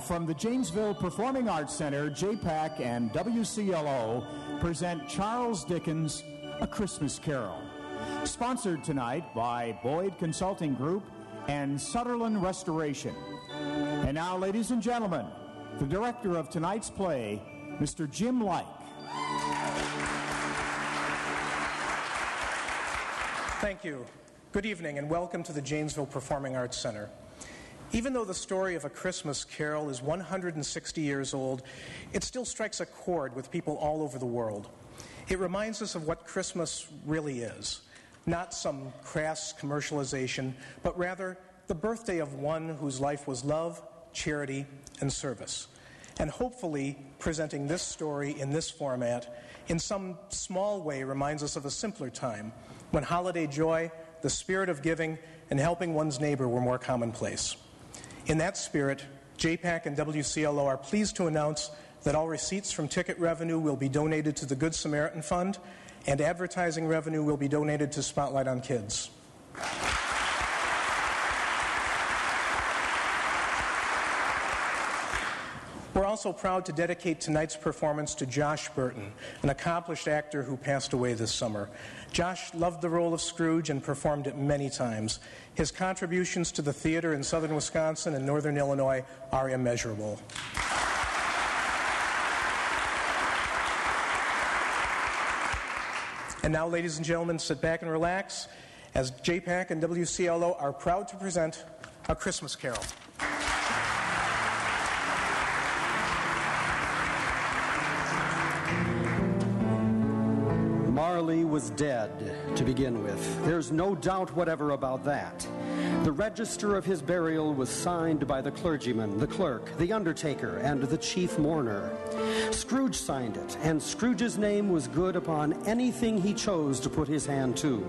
from the Janesville Performing Arts Center, JPAC and WCLO present Charles Dickens' A Christmas Carol. Sponsored tonight by Boyd Consulting Group and Sutherland Restoration. And now, ladies and gentlemen, the director of tonight's play, Mr. Jim Lyke. Thank you. Good evening and welcome to the Janesville Performing Arts Center. Even though the story of A Christmas Carol is 160 years old, it still strikes a chord with people all over the world. It reminds us of what Christmas really is. Not some crass commercialization, but rather the birthday of one whose life was love, charity, and service. And hopefully, presenting this story in this format in some small way reminds us of a simpler time when holiday joy, the spirit of giving, and helping one's neighbor were more commonplace. In that spirit, JPAC and WCLO are pleased to announce that all receipts from ticket revenue will be donated to the Good Samaritan Fund, and advertising revenue will be donated to Spotlight on Kids. We're also proud to dedicate tonight's performance to Josh Burton, an accomplished actor who passed away this summer. Josh loved the role of Scrooge and performed it many times. His contributions to the theater in southern Wisconsin and northern Illinois are immeasurable. And now, ladies and gentlemen, sit back and relax as JPAC and WCLO are proud to present A Christmas Carol. Marley was dead to begin with. There's no doubt whatever about that. The register of his burial was signed by the clergyman, the clerk, the undertaker, and the chief mourner. Scrooge signed it, and Scrooge's name was good upon anything he chose to put his hand to.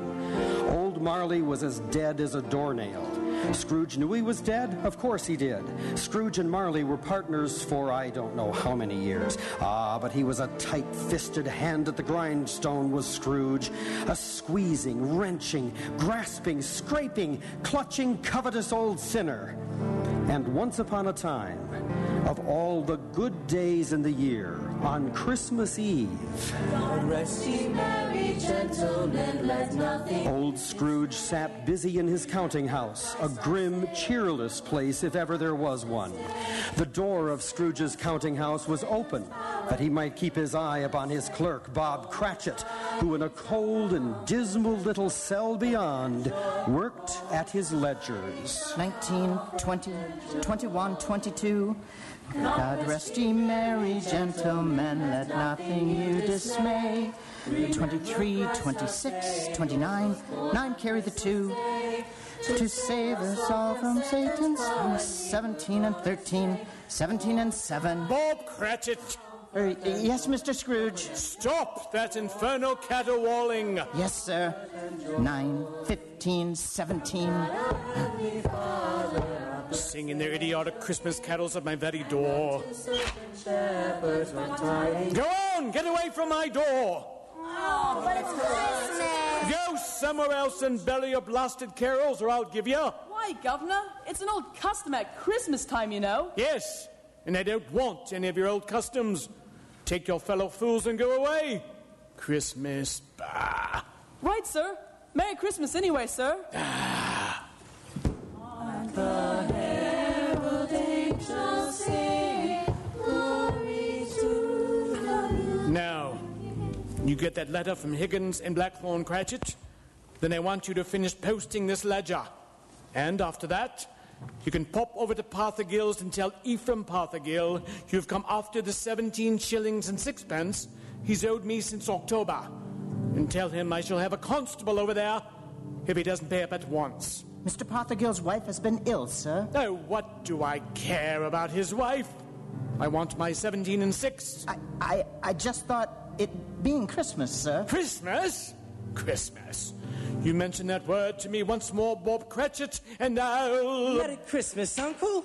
Old Marley was as dead as a doornail. Scrooge knew he was dead? Of course he did. Scrooge and Marley were partners for I don't know how many years. But he was a tight-fisted hand at the grindstone, was Scrooge. A squeezing, wrenching, grasping, scraping, clutching, covetous old sinner. And once upon a time, of all the good days in the year, on Christmas Eve, God rest ye merry gentlemen, let nothing... Old Scrooge sat busy in his counting house, a grim, cheerless place if ever there was one. The door of Scrooge's counting house was open, that he might keep his eye upon his clerk, Bob Cratchit, who in a cold and dismal little cell beyond worked at his ledgers. 19, 20, 21, 22... God rest ye merry gentlemen, let nothing you dismay. 23, 26, 29, 9 carry the 2. To save us all from Satan's 17 and 13, 17 and 7. Bob Cratchit! Yes, Mr. Scrooge. Stop that infernal caterwauling! Yes, sir. 9, 15, 17. Singing their idiotic Christmas carols at my very door. Go on! Get away from my door! Oh, but it's Christmas! Go somewhere else and belly your blasted carols, or I'll give you. Why, Governor? It's an old custom at Christmas time, you know. Yes, and I don't want any of your old customs. Take your fellow fools and go away. Christmas, bah. Right, sir. Merry Christmas anyway, sir. On the herald angels sing, glory to the Lord. Now, you get that letter from Higgins and Blackthorn Cratchit? Then I want you to finish posting this ledger. And after that, you can pop over to Parthagill's and tell Ephraim Parthagill you've come after the 17 shillings and 6 he's owed me since October. And tell him I shall have a constable over there if he doesn't pay up at once. Mr. Parthagill's wife has been ill, sir. Oh, what do I care about his wife? I want my 17 and 6. I just thought it being Christmas, sir. Christmas? Christmas. You mention that word to me once more, Bob Cratchit, and I'll... Merry Christmas, Uncle.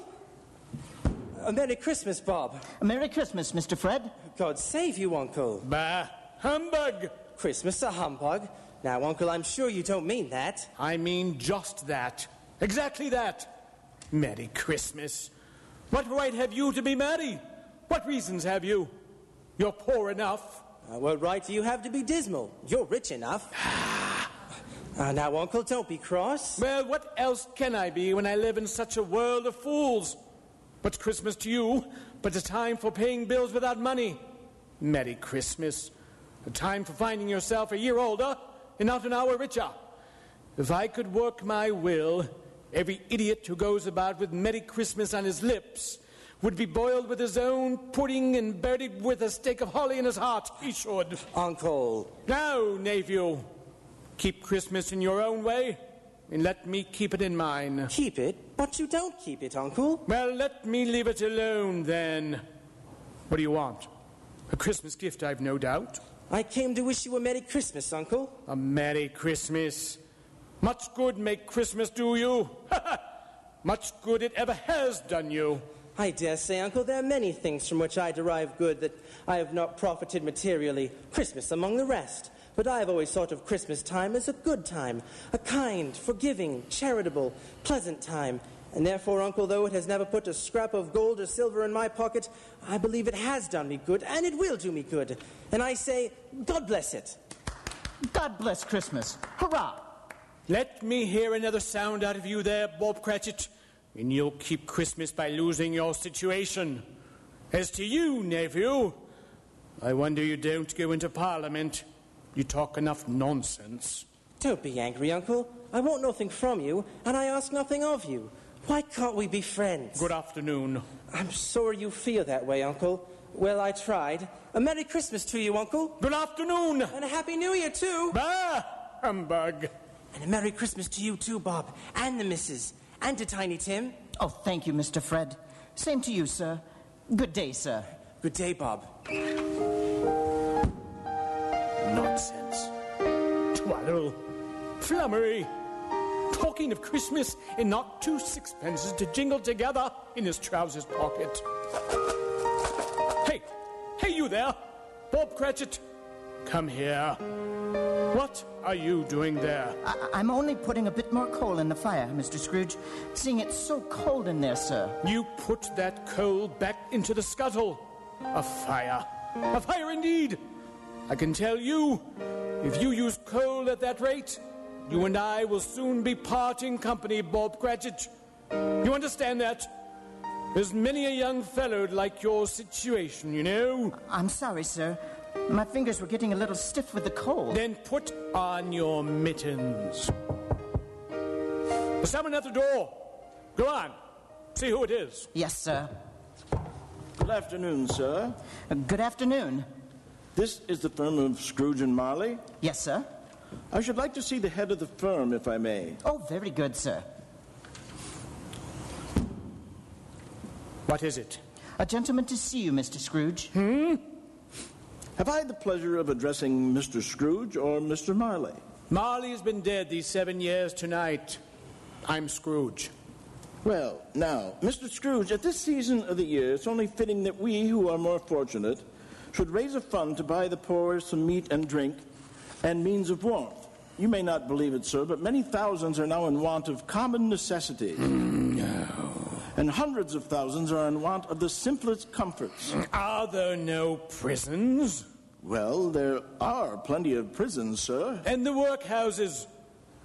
Merry Christmas, Bob. Merry Christmas, Mr. Fred. God save you, Uncle. Bah, humbug. Christmas a humbug? Now, Uncle, I'm sure you don't mean that. I mean just that. Exactly that. Merry Christmas. What right have you to be merry? What reasons have you? You're poor enough. What right do you have to be dismal? You're rich enough. Now, Uncle, don't be cross. Well, what else can I be when I live in such a world of fools? What's Christmas to you but a time for paying bills without money? Merry Christmas. A time for finding yourself a year older and not an hour richer. If I could work my will, every idiot who goes about with Merry Christmas on his lips would be boiled with his own pudding and buried with a stake of holly in his heart. He should. Uncle. No, nephew. Keep Christmas in your own way, and let me keep it in mine. Keep it? But you don't keep it, Uncle. Well, let me leave it alone, then. What do you want? A Christmas gift, I've no doubt. I came to wish you a Merry Christmas, Uncle. A Merry Christmas. Much good may Christmas do you. Much good it ever has done you. I dare say, Uncle, there are many things from which I derive good that I have not profited materially, Christmas among the rest. But I have always thought of Christmas time as a good time, a kind, forgiving, charitable, pleasant time. And therefore, Uncle, though it has never put a scrap of gold or silver in my pocket, I believe it has done me good, and it will do me good. And I say, God bless it. God bless Christmas. Hurrah! Let me hear another sound out of you there, Bob Cratchit, and you'll keep Christmas by losing your situation. As to you, nephew, I wonder you don't go into Parliament. You talk enough nonsense. Don't be angry, Uncle. I want nothing from you, and I ask nothing of you. Why can't we be friends? Good afternoon. I'm sorry you feel that way, Uncle. Well, I tried. A Merry Christmas to you, Uncle. Good afternoon. And a Happy New Year, too. Bah! Humbug. And a Merry Christmas to you, too, Bob. And the missus. And to Tiny Tim. Oh, thank you, Mr. Fred. Same to you, sir. Good day, sir. Good day, Bob. Nonsense. Twaddle. Flummery. Talking of Christmas and not 2 sixpences to jingle together in his trousers pocket. Hey, you there. Bob Cratchit. Come here. What are you doing there? I'm only putting a bit more coal in the fire, Mr. Scrooge, seeing it's so cold in there, sir. You put that coal back into the scuttle. A fire. A fire indeed. I can tell you, if you use coal at that rate, you and I will soon be parting company, Bob Cratchit. You understand that? There's many a young fellow like your situation, you know. I'm sorry, sir. My fingers were getting a little stiff with the cold. Then put on your mittens. There's someone at the door. Go on. See who it is. Yes, sir. Good afternoon, sir. Good afternoon. This is the firm of Scrooge and Marley. Yes, sir. I should like to see the head of the firm, if I may. Oh, very good, sir. What is it? A gentleman to see you, Mr. Scrooge. Have I the pleasure of addressing Mr. Scrooge or Mr. Marley? Marley has been dead these 7 years tonight. I'm Scrooge. Well, now, Mr. Scrooge, at this season of the year, it's only fitting that we, who are more fortunate, should raise a fund to buy the poor some meat and drink and means of warmth. You may not believe it, sir, but many thousands are now in want of common necessities. No. And hundreds of thousands are in want of the simplest comforts. Are there no prisons? Well, there are plenty of prisons, sir. And the workhouses?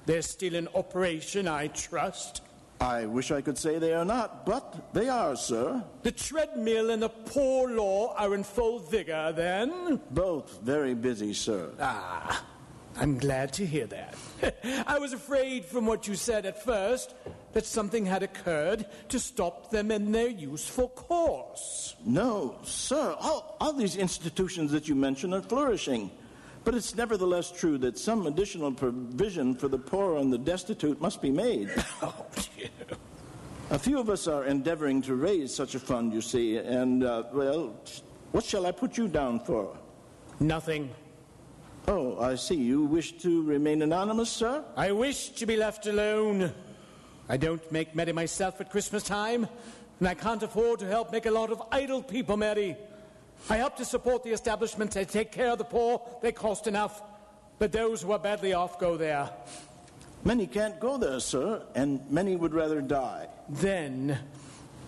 They're still in operation, I trust. I wish I could say they are not, but they are, sir. The treadmill and the poor law are in full vigor, then? Both very busy, sir. Ah, I'm glad to hear that. I was afraid from what you said at first that something had occurred to stop them in their useful course. No, sir. All these institutions that you mention are flourishing. But it's nevertheless true that some additional provision for the poor and the destitute must be made. Oh, dear. A few of us are endeavoring to raise such a fund, you see, and, well, what shall I put you down for? Nothing. Oh, I see. You wish to remain anonymous, sir? I wish to be left alone. I don't make merry myself at Christmas time, and I can't afford to help make a lot of idle people merry. I help to support the establishment. I take care of the poor. They cost enough. But those who are badly off go there. Many can't go there, sir, and many would rather die. Then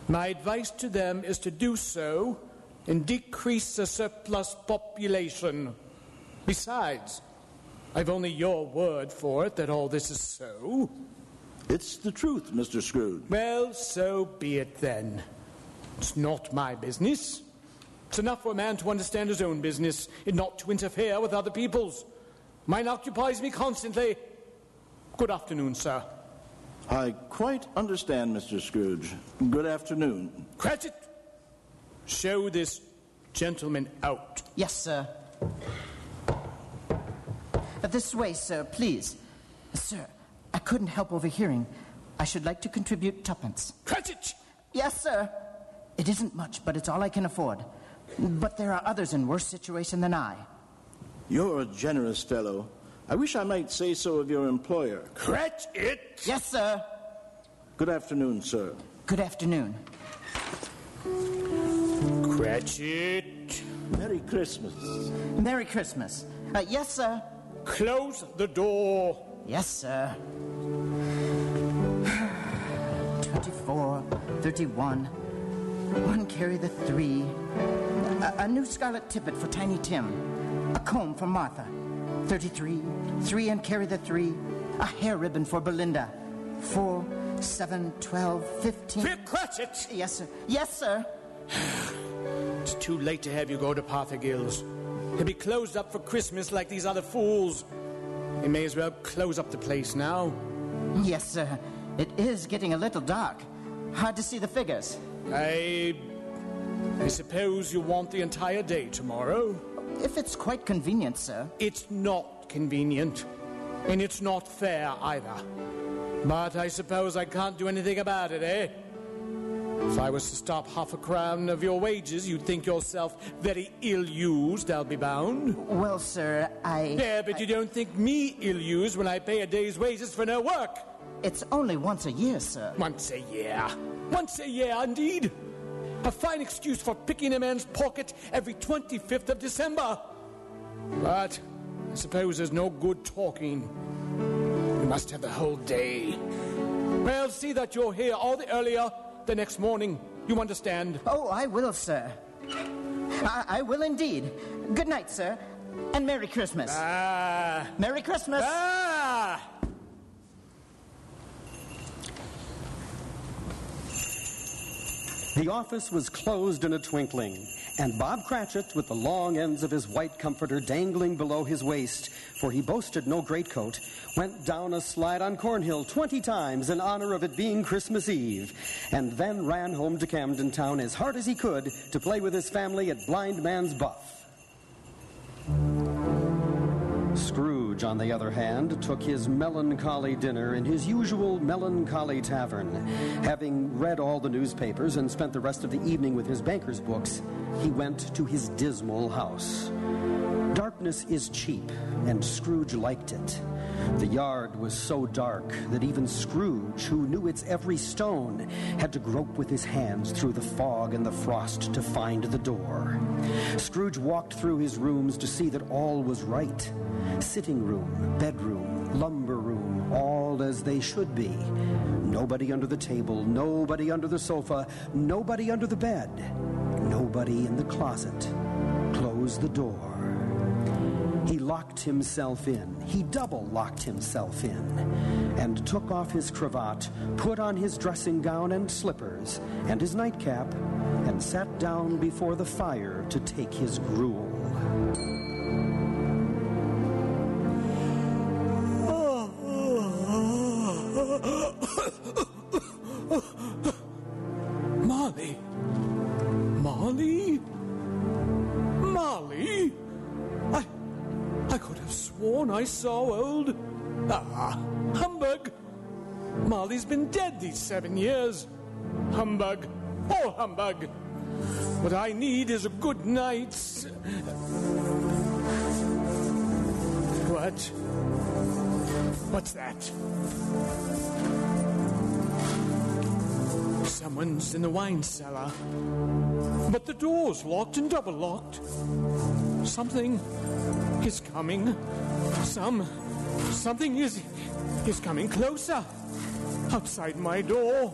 My advice to them is to do so and decrease the surplus population. Besides, I've only your word for it that all this is so. It's the truth, Mr. Scrooge. Well, so be it then. It's not my business. It's enough for a man to understand his own business and not to interfere with other people's. Mine occupies me constantly. Good afternoon, sir. I quite understand, Mr. Scrooge. Good afternoon. Cratchit, show this gentleman out. Yes, sir. This way, sir, please. Sir, I couldn't help overhearing. I should like to contribute tuppence. Cratchit! Yes, sir. It isn't much, but it's all I can afford. But there are others in worse situation than I. You're a generous fellow. I wish I might say so of your employer. Cratchit! Yes, sir. Good afternoon, sir. Good afternoon. Cratchit! Merry Christmas. Merry Christmas. Yes, sir. Close the door. Yes, sir. 24, 31. One carry the 3. A new scarlet tippet for Tiny Tim. A comb for Martha. 33. 3 and carry the 3. A hair ribbon for Belinda. 4, 7, 12, 15. Cratchit! Yes, sir. Yes, sir. It's too late to have you go to Parthagil's. He'll be closed up for Christmas like these other fools. He may as well close up the place now. Yes, sir. It is getting a little dark. Hard to see the figures. I suppose you want the entire day tomorrow? If it's quite convenient, sir. It's not convenient. And it's not fair either. But I suppose I can't do anything about it, eh? If I was to stop half a crown of your wages, you'd think yourself very ill-used, I'll be bound. Well, sir, Yeah, but you don't think me ill-used when I pay a day's wages for no work. It's only once a year, sir. Once a year. Once a year, indeed. A fine excuse for picking a man's pocket every 25th of December. But I suppose there's no good talking. We must have the whole day. Well, see that you're here all the earlier the next morning. You understand? Oh, I will, sir. I will indeed. Good night, sir. And Merry Christmas. Merry Christmas. The office was closed in a twinkling, and Bob Cratchit, with the long ends of his white comforter dangling below his waist, for he boasted no greatcoat, went down a slide on Cornhill 20 times in honor of it being Christmas Eve, and then ran home to Camden Town as hard as he could to play with his family at Blind Man's Buff. Scrooge, on the other hand, took his melancholy dinner in his usual melancholy tavern. Having read all the newspapers and spent the rest of the evening with his banker's books, he went to his dismal house. Darkness is cheap, and Scrooge liked it. The yard was so dark that even Scrooge, who knew its every stone, had to grope with his hands through the fog and the frost to find the door. Scrooge walked through his rooms to see that all was right. Sitting room, bedroom, lumber room, all as they should be. Nobody under the table, nobody under the sofa, nobody under the bed, nobody in the closet. Close the door. He locked himself in. He double-locked himself in and took off his cravat, put on his dressing gown and slippers and his nightcap, and sat down before the fire to take his gruel. Marley? Marley? Marley? I could have sworn I saw old... humbug! Marley's been dead these 7 years. Humbug. All humbug. What I need is a good night's... What? What's that? Someone's in the wine cellar. But the door's locked and double-locked. Something is coming. Something is coming closer. Outside my door.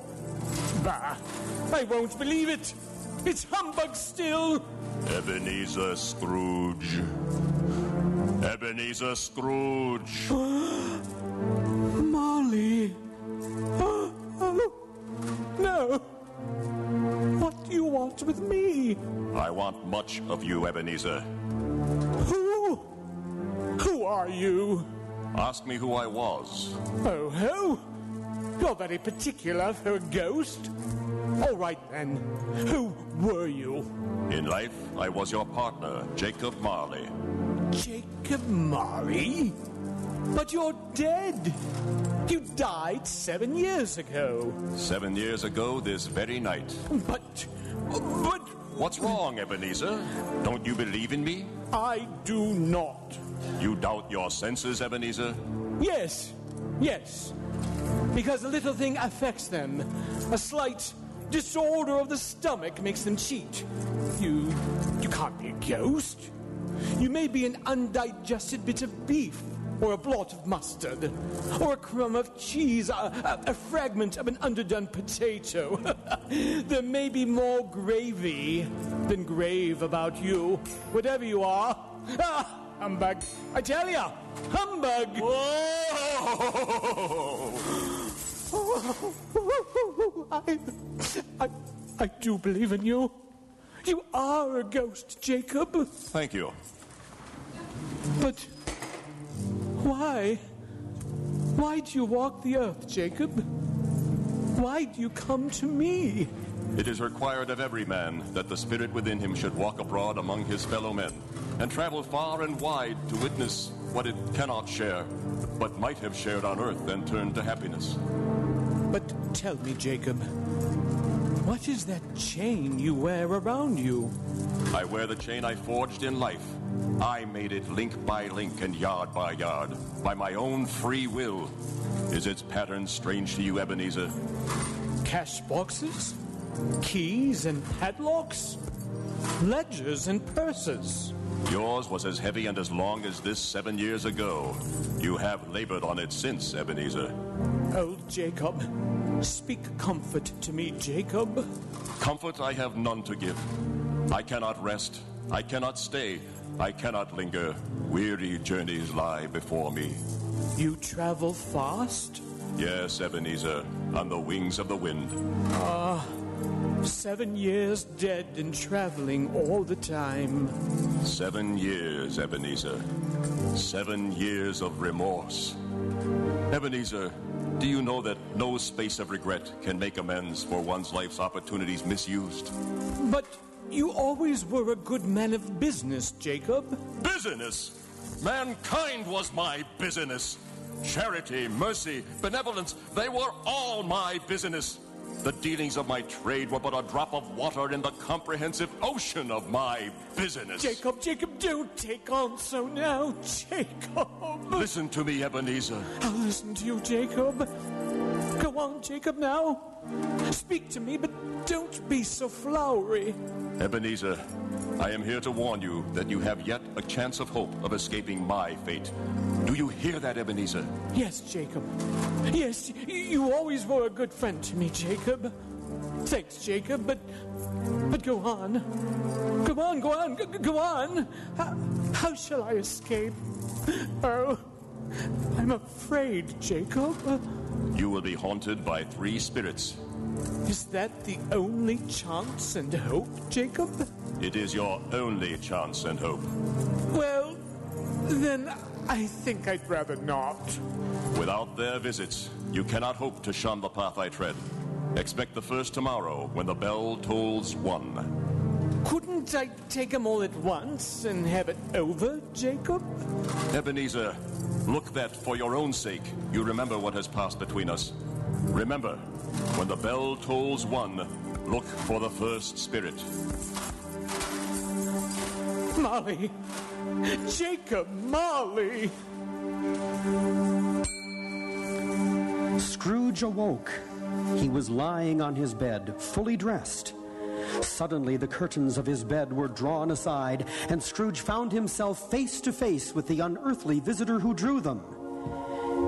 Bah! I won't believe it. It's humbug still. Ebenezer Scrooge. Ebenezer Scrooge. Marley. No. What do you want with me? I want much of you, Ebenezer. Who are you? Ask me who I was. Oh? You're very particular for a ghost. All right, then. Who were you? In life, I was your partner, Jacob Marley. Jacob Marley? But you're dead. You died 7 years ago. 7 years ago this very night. But... What's wrong, Ebenezer? Don't you believe in me? I do not. You doubt your senses, Ebenezer? Yes. Because a little thing affects them. A slight disorder of the stomach makes them cheat. You can't be a ghost. You may be an undigested bit of beef, or a blot of mustard, or a crumb of cheese, a fragment of an underdone potato. There may be more gravy than grave about you, whatever you are. Humbug. I tell ya, humbug. I do believe in you. You are a ghost, Jacob. Thank you. But why? Why do you walk the earth, Jacob? Why do you come to me? It is required of every man that the spirit within him should walk abroad among his fellow men and travel far and wide to witness what it cannot share, but might have shared on earth and turned to happiness. But tell me, Jacob, what is that chain you wear around you? I wear the chain I forged in life. I made it link by link and yard by yard, by my own free will. Is its pattern strange to you, Ebenezer? Cash boxes? Keys and padlocks? Ledgers and purses? Yours was as heavy and as long as this 7 years ago. You have labored on it since, Ebenezer. Oh, Jacob, speak comfort to me, Jacob. Comfort I have none to give. I cannot rest. I cannot stay. I cannot linger. Weary journeys lie before me. You travel fast? Yes, Ebenezer, on the wings of the wind. 7 years dead and traveling all the time. 7 years, Ebenezer. 7 years of remorse. Ebenezer, do you know that no space of regret can make amends for one's life's opportunities misused? But you always were a good man of business, Jacob. Business? Mankind was my business. Charity, mercy, benevolence, they were all my business. The dealings of my trade were but a drop of water in the comprehensive ocean of my business. Jacob, don't take on so now, Jacob. Listen to me, Ebenezer. I'll listen to you, Jacob. Go on, Jacob, now. Speak to me, but don't be so flowery. Ebenezer, I am here to warn you that you have yet a chance of hope of escaping my fate. Do you hear that, Ebenezer? Yes, Jacob. Yes, you always were a good friend to me, Jacob. Thanks, Jacob, but go on. Go on. How shall I escape? Oh, I'm afraid, Jacob. You will be haunted by 3 spirits. Is that the only chance and hope, Jacob? It is your only chance and hope. Well, then I think I'd rather not. Without their visits, you cannot hope to shun the path I tread. Expect the first tomorrow when the bell tolls 1. Couldn't I take them all at once and have it over, Jacob? Ebenezer, look that for your own sake you remember what has passed between us. Remember, when the bell tolls 1, look for the first spirit. Marley! Jacob Marley! Scrooge awoke. He was lying on his bed, fully dressed. Suddenly, the curtains of his bed were drawn aside, and Scrooge found himself face to face with the unearthly visitor who drew them.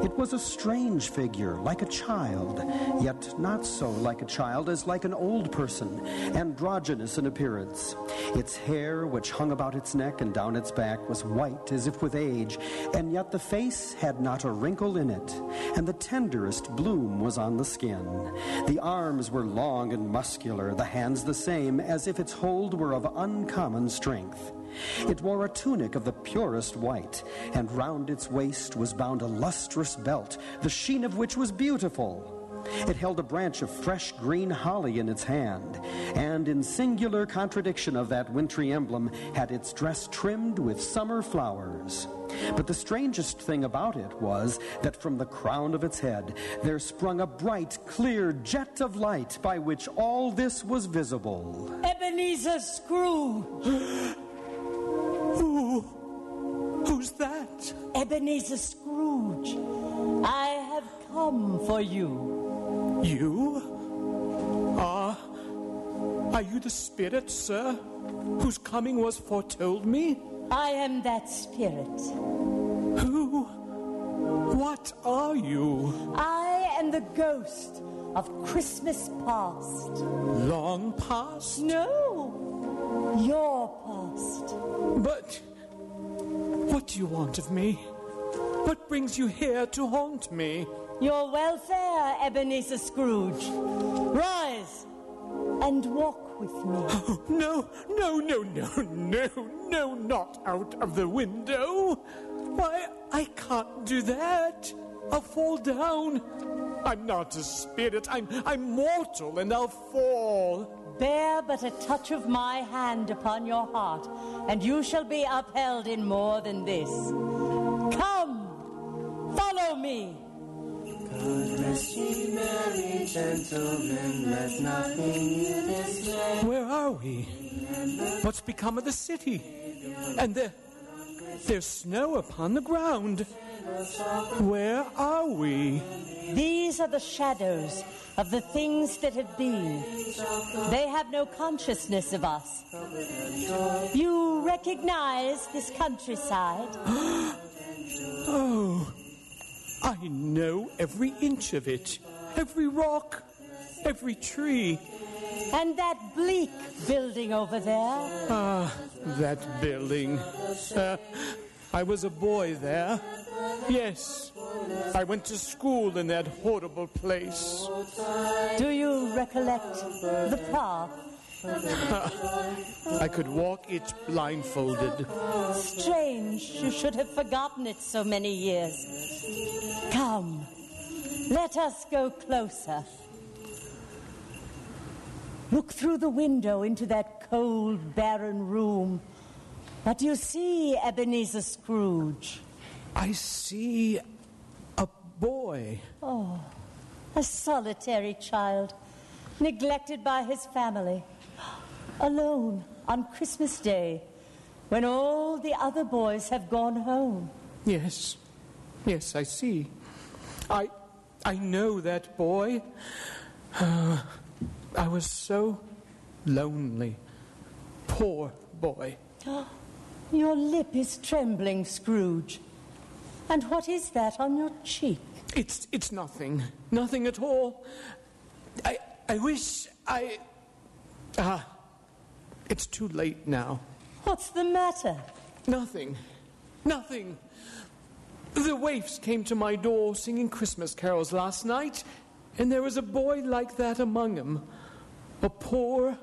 It was a strange figure, like a child, yet not so like a child as like an old person, androgynous in appearance. Its hair, which hung about its neck and down its back, was white as if with age, and yet the face had not a wrinkle in it, and the tenderest bloom was on the skin. The arms were long and muscular, the hands the same, as if its hold were of uncommon strength. It wore a tunic of the purest white, and round its waist was bound a lustrous belt, the sheen of which was beautiful. It held a branch of fresh green holly in its hand, and in singular contradiction of that wintry emblem, had its dress trimmed with summer flowers. But the strangest thing about it was that from the crown of its head there sprung a bright, clear jet of light by which all this was visible. Ebenezer Scrooge! Who's that? Ebenezer Scrooge. I have come for you. You? Are you the spirit, sir, whose coming was foretold me? I am that spirit. Who? What are you? I am the ghost of Christmas past. Long past? No, your past. But what do you want of me? What brings you here to haunt me? Your welfare, Ebenezer Scrooge. Rise and walk with me. Oh, no, not out of the window. Why, I can't do that. I'll fall down. I'm not a spirit. I'm mortal, and I'll fall. Bear but a touch of my hand upon your heart, and you shall be upheld in more than this. Come, follow me. God rest ye merry gentlemen, let nothing you dismay. Where are we? What's become of the city? And there's snow upon the ground. Where are we? These are the shadows of the things that have been. They have no consciousness of us. You recognize this countryside? Oh, I know every inch of it. Every rock, every tree. And that bleak building over there? Ah, that building. I was a boy there. Yes, I went to school in that horrible place. Do you recollect the path? I could walk it blindfolded. Strange, you should have forgotten it so many years. Come, let us go closer. Look through the window into that cold, barren room. What do you see, Ebenezer Scrooge? I see a boy. Oh, a solitary child, neglected by his family, alone on Christmas Day, when all the other boys have gone home. Yes, I see. I know that boy. I was so lonely. Poor boy. Your lip is trembling, Scrooge. And what is that on your cheek? It's nothing. Nothing at all. I wish I... it's too late now. What's the matter? Nothing. The waifs came to my door singing Christmas carols last night, and there was a boy like that among them. A poor,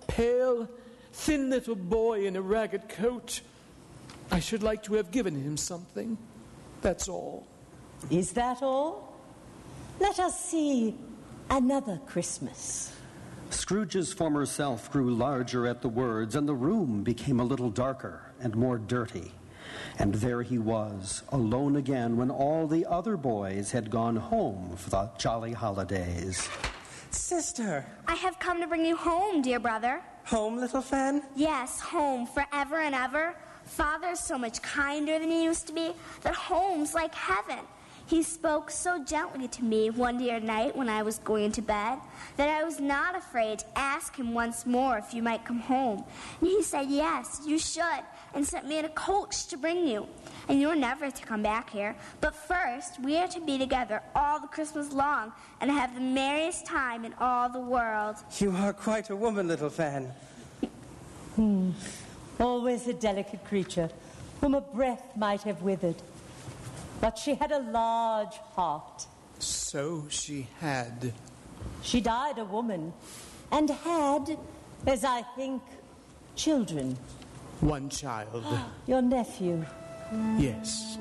pale, thin little boy in a ragged coat. I should like to have given him something. That's all. Is that all? Let us see another Christmas. Scrooge's former self grew larger at the words, and the room became a little darker and more dirty. And there he was, alone again when all the other boys had gone home for the jolly holidays. Sister! I have come to bring you home, dear brother. Home, little fan? Yes, home, forever and ever. Father's so much kinder than he used to be that home's like heaven. He spoke so gently to me one dear night when I was going to bed that I was not afraid to ask him once more if you might come home. And he said, yes, you should, and sent me in a coach to bring you. And you're never to come back here. But first, we are to be together all the Christmas long and have the merriest time in all the world. You are quite a woman, little Fan. Always a delicate creature, whom a breath might have withered. But she had a large heart. So she had. She died a woman, and had, as I think, children. One child. Your nephew. Yes.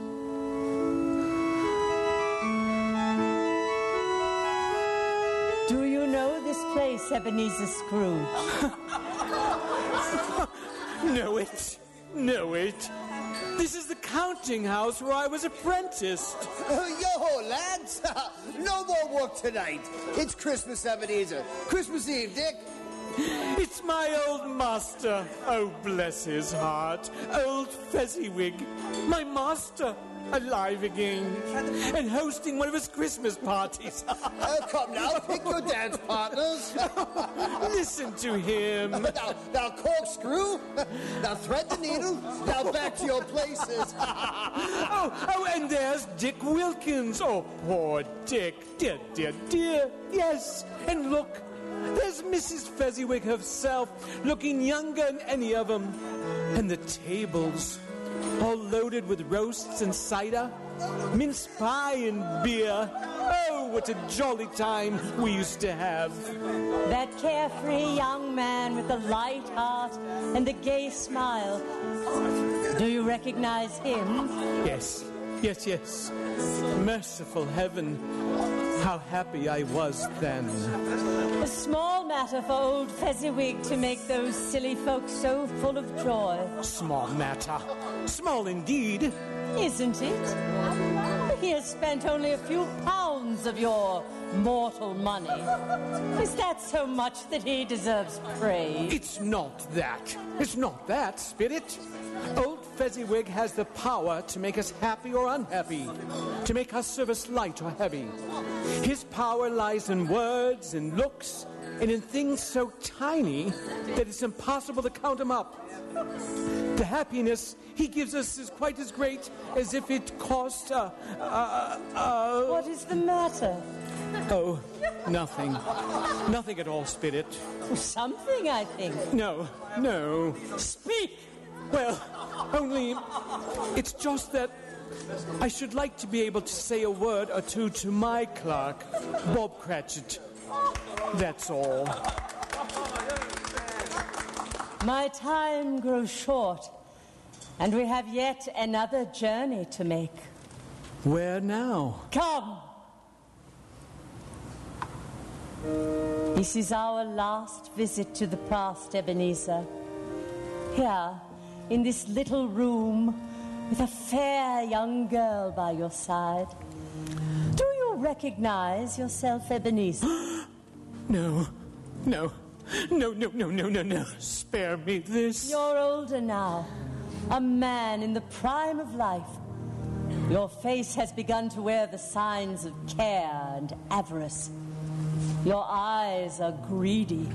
Do you know this place, Ebenezer Scrooge? Know it. Know it. This is the counting house where I was apprenticed. Yo, lads! No more work tonight. It's Christmas, Ebenezer. Christmas Eve, Dick. It's my old master. Oh, bless his heart. Old Fezziwig. My master. Alive again. And hosting one of his Christmas parties. Come now, pick your dance partners. Listen to him. Now corkscrew. Now thread the needle. Now back to your places. Oh, and there's Dick Wilkins. Oh, poor Dick. Dear, dear, dear. Yes. And look. There's Mrs. Fezziwig herself, looking younger than any of them. And the tables, all loaded with roasts and cider, mince pie and beer. Oh, what a jolly time we used to have. That carefree young man with the light heart and the gay smile. Do you recognize him? Yes, yes, yes. Merciful heaven. How happy I was then. A small matter for old Fezziwig to make those silly folks so full of joy. Small matter. Small indeed. Isn't it? He has spent only a few pounds of your mortal money. Is that so much that he deserves praise? It's not that. It's not that, Spirit. Old Fezziwig has the power to make us happy or unhappy, to make our service light or heavy. His power lies in words and looks and in things so tiny that it's impossible to count them up. The happiness he gives us is quite as great as if it cost What is the matter? Oh, nothing. Nothing at all, Spirit. Something, I think. No, no. Speak! Well, only it's just that I should like to be able to say a word or two to my clerk, Bob Cratchit. That's all. My time grows short, and we have yet another journey to make. Where now? Come! This is our last visit to the past, Ebenezer. Here, in this little room, with a fair young girl by your side. Do you recognize yourself, Ebenezer? No. Spare me this. You're older now, a man in the prime of life. Your face has begun to wear the signs of care and avarice. Your eyes are greedy,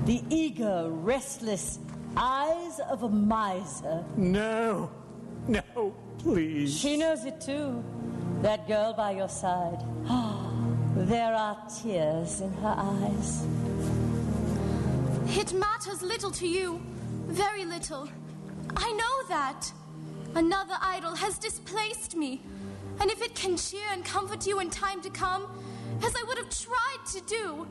the eager, restless eyes of a miser. No, please. She knows it too, that girl by your side. There are tears in her eyes. It matters little to you, very little. I know that. Another idol has displaced me, and if it can cheer and comfort you in time to come, as I would have tried to do,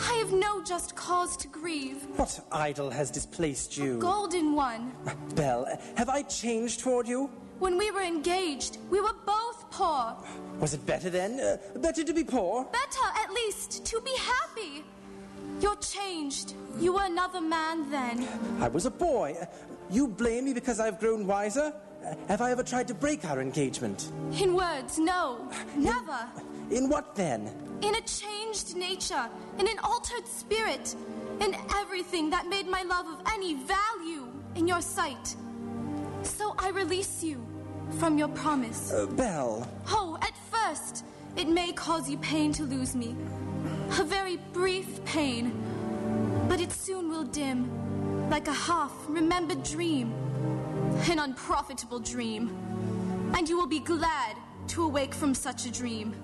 I have no just cause to grieve. What idol has displaced you? A golden one. Belle, have I changed toward you? When we were engaged, we were both poor. Was it better then? Better to be poor? Better, at least, to be happy. You're changed. You were another man then. I was a boy. You blame me because I've grown wiser? Have I ever tried to break our engagement? In words, no. Never. In what then? In a changed nature, in an altered spirit, in everything that made my love of any value in your sight. So I release you from your promise. Belle. Oh, at first, it may cause you pain to lose me. A very brief pain. But it soon will dim, like a half-remembered dream. an unprofitable dream. And you will be glad to awake from such a dream.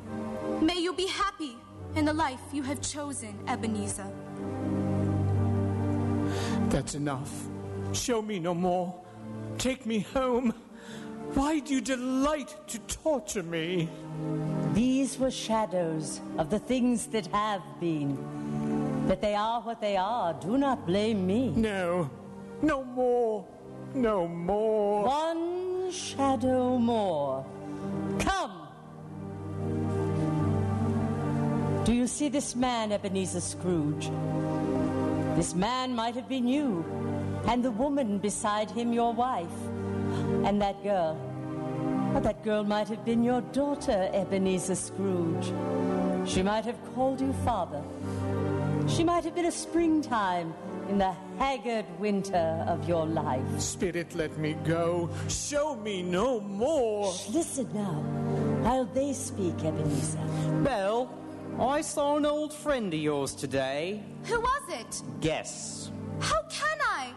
May you be happy in the life you have chosen, Ebenezer. That's enough. Show me no more. Take me home. Why do you delight to torture me? These were shadows of the things that have been. That they are what they are. Do not blame me. No. No more. No more. One shadow more. Come. Do you see this man, Ebenezer Scrooge? This man might have been you, and the woman beside him your wife. And that girl, well, that girl might have been your daughter, Ebenezer Scrooge. She might have called you father. She might have been a springtime in the haggard winter of your life. Spirit, let me go. Show me no more. Listen now, while they speak, Ebenezer. Well, I saw an old friend of yours today. Who was it? Guess. How can I?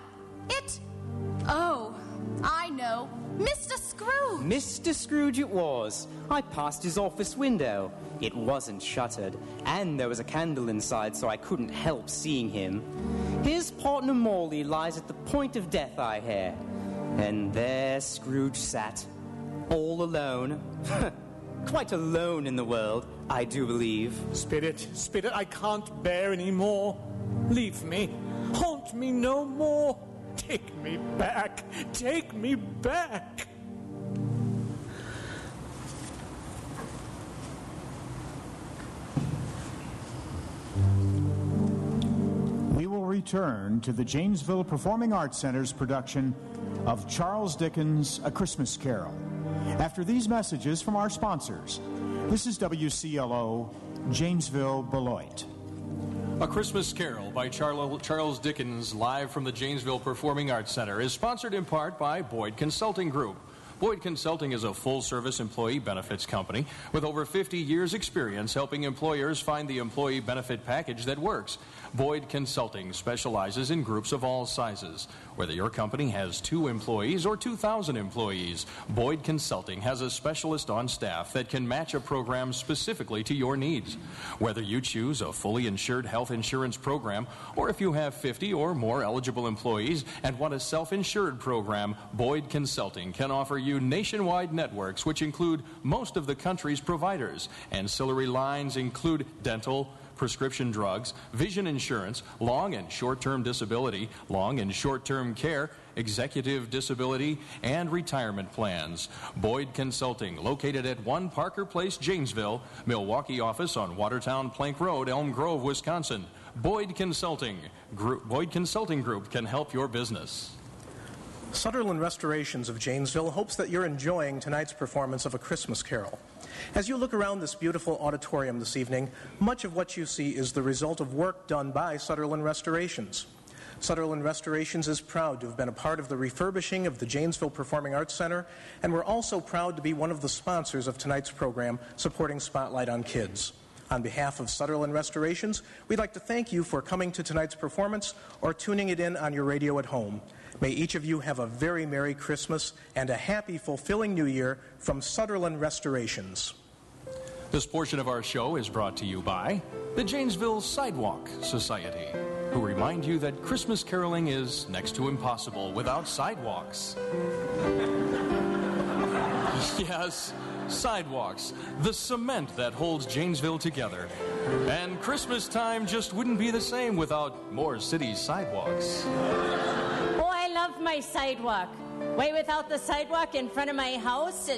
Oh, I know. Mr. Scrooge. Mr. Scrooge it was. I passed his office window. It wasn't shuttered, and there was a candle inside, so I couldn't help seeing him. His partner Marley lies at the point of death, I hear. And there Scrooge sat, all alone. Quite alone in the world, I do believe. Spirit, I can't bear any more. Leave me. Haunt me no more. Take me back. Take me back. We will return to the Janesville Performing Arts Center's production of Charles Dickens' A Christmas Carol after these messages from our sponsors. This is WCLO, Janesville, Beloit. A Christmas Carol by Charles Dickens, live from the Janesville Performing Arts Center, is sponsored in part by Boyd Consulting Group. Boyd Consulting is a full-service employee benefits company with over 50 years' experience helping employers find the employee benefit package that works. Boyd Consulting specializes in groups of all sizes. Whether your company has 2 employees or 2,000 employees, Boyd Consulting has a specialist on staff that can match a program specifically to your needs. Whether you choose a fully insured health insurance program or if you have 50 or more eligible employees and want a self-insured program, Boyd Consulting can offer you nationwide networks which include most of the country's providers. Ancillary lines include dental, prescription drugs, vision insurance, long and short-term disability, long and short-term care, executive disability, and retirement plans. Boyd Consulting, located at 1 Parker Place, Janesville, Milwaukee office on Watertown Plank Road, Elm Grove, Wisconsin. Boyd Consulting Group can help your business. Sutherland Restorations of Janesville hopes that you're enjoying tonight's performance of A Christmas Carol. As you look around this beautiful auditorium this evening, much of what you see is the result of work done by Sutherland Restorations. Sutherland Restorations is proud to have been a part of the refurbishing of the Janesville Performing Arts Center, and we're also proud to be one of the sponsors of tonight's program, supporting Spotlight on Kids. On behalf of Sutherland Restorations, we'd like to thank you for coming to tonight's performance or tuning it in on your radio at home. May each of you have a very Merry Christmas and a happy, fulfilling New Year from Sutherland Restorations. This portion of our show is brought to you by the Janesville Sidewalk Society, who remind you that Christmas caroling is next to impossible without sidewalks. Yes, sidewalks, the cement that holds Janesville together. And Christmas time just wouldn't be the same without more city sidewalks. Oh, I love my sidewalk. Why, without the sidewalk in front of my house,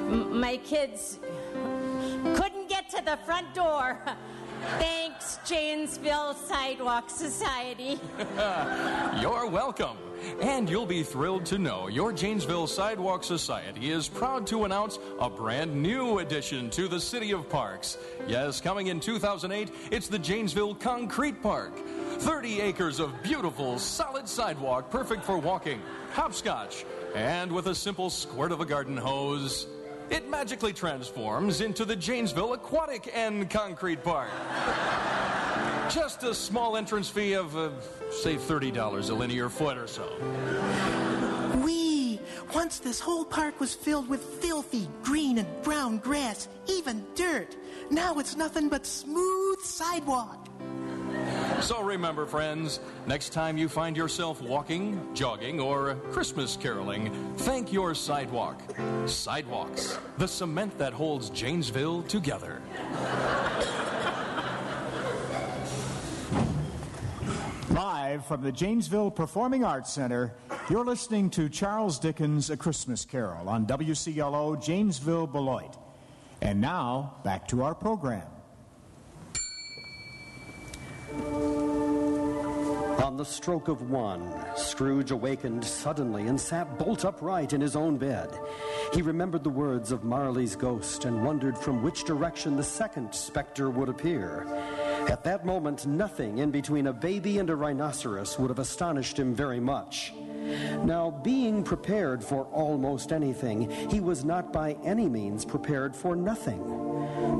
my kids couldn't get to the front door. Thanks, Janesville Sidewalk Society. You're welcome. And you'll be thrilled to know your Janesville Sidewalk Society is proud to announce a brand new addition to the City of Parks. Yes, coming in 2008, it's the Janesville Concrete Park. 30 acres of beautiful, solid sidewalk, perfect for walking, hopscotch, and with a simple squirt of a garden hose, it magically transforms into the Janesville Aquatic and Concrete Park. Just a small entrance fee of, say, $30 a linear foot or so. Oui, Once this whole park was filled with filthy green and brown grass, even dirt. Now it's nothing but smooth sidewalk. So remember, friends, next time you find yourself walking, jogging, or Christmas caroling, thank your sidewalk. Sidewalks, the cement that holds Janesville together. Live from the Janesville Performing Arts Center, you're listening to Charles Dickens' A Christmas Carol on WCLO Janesville Beloit. And now, back to our program. On the stroke of one, Scrooge awakened suddenly and sat bolt upright in his own bed. He remembered the words of Marley's ghost and wondered from which direction the second specter would appear. At that moment, nothing in between a baby and a rhinoceros would have astonished him very much. Now, being prepared for almost anything, he was not by any means prepared for nothing.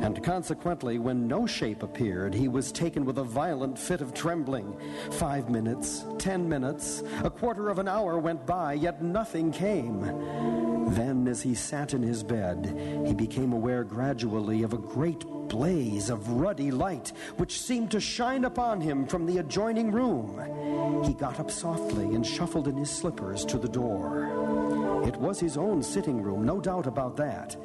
And consequently, when no shape appeared, he was taken with a violent fit of trembling. 5 minutes, 10 minutes, a quarter of an hour went by, yet nothing came. Then, as he sat in his bed, he became aware gradually of a great blaze of ruddy light which seemed to shine upon him from the adjoining room. He got up softly and shuffled in his slippers to the door. It was his own sitting room, no doubt about that.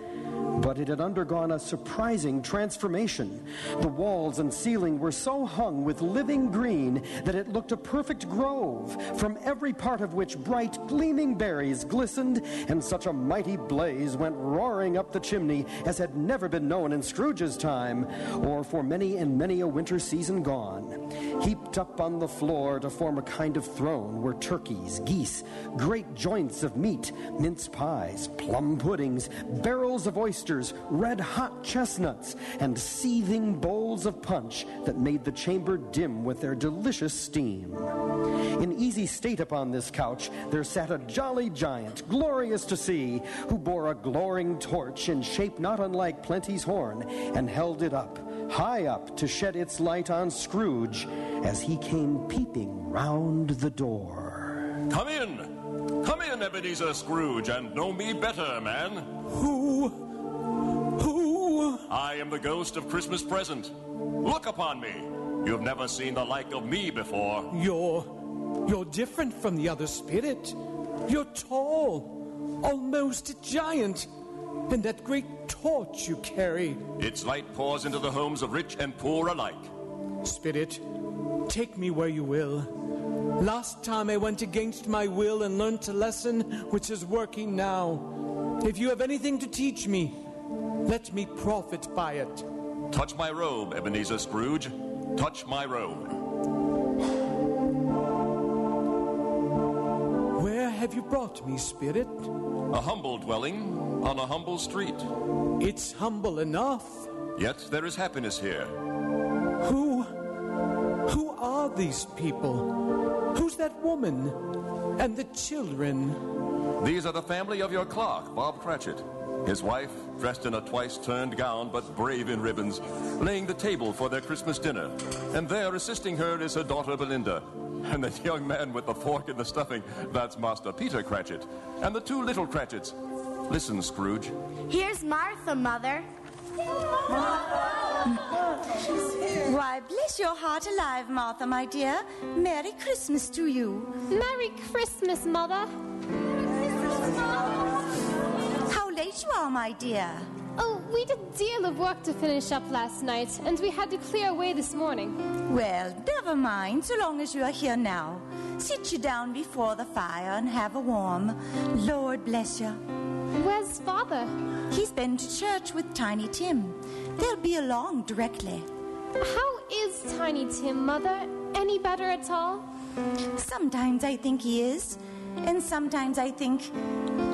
But it had undergone a surprising transformation. The walls and ceiling were so hung with living green that it looked a perfect grove, from every part of which bright, gleaming berries glistened, and such a mighty blaze went roaring up the chimney as had never been known in Scrooge's time, or for many and many a winter season gone. Heaped up on the floor to form a kind of throne were turkeys, geese, great joints of meat, mince pies, plum puddings, barrels of oysters, red-hot chestnuts, and seething bowls of punch that made the chamber dim with their delicious steam. In easy state upon this couch there sat a jolly giant, glorious to see, who bore a glowing torch in shape not unlike Plenty's horn, and held it up, high up, to shed its light on Scrooge as he came peeping round the door. Come in! Come in, Ebenezer Scrooge, and know me better, man. Who? I am the ghost of Christmas present. Look upon me. You've never seen the like of me before. You're different from the other spirit. You're tall, almost a giant. And that great torch you carry. Its light pours into the homes of rich and poor alike. Spirit, take me where you will. Last time I went against my will and learnt a lesson which is working now. If you have anything to teach me, let me profit by it. Touch my robe, Ebenezer Scrooge. Touch my robe. Where have you brought me, Spirit? A humble dwelling on a humble street. It's humble enough. Yet there is happiness here. Who are these people? Who's that woman? And the children? These are the family of your clerk, Bob Cratchit. His wife, dressed in a twice-turned gown but brave in ribbons, laying the table for their Christmas dinner. And there, assisting her, is her daughter Belinda. And that young man with the fork and the stuffing, that's Master Peter Cratchit. And the two little Cratchits. Listen, Scrooge. Here's Martha, Mother. Why, bless your heart alive, Martha, my dear. Merry Christmas to you. Merry Christmas, Mother. How late you are, my dear. Oh, we did a deal of work to finish up last night, and we had to clear away this morning. Well, never mind, so long as you are here now. Sit you down before the fire and have a warm. Lord bless you. Where's Father? He's been to church with Tiny Tim. They'll be along directly. How is Tiny Tim, Mother? Any better at all? Sometimes I think he is, and sometimes I think,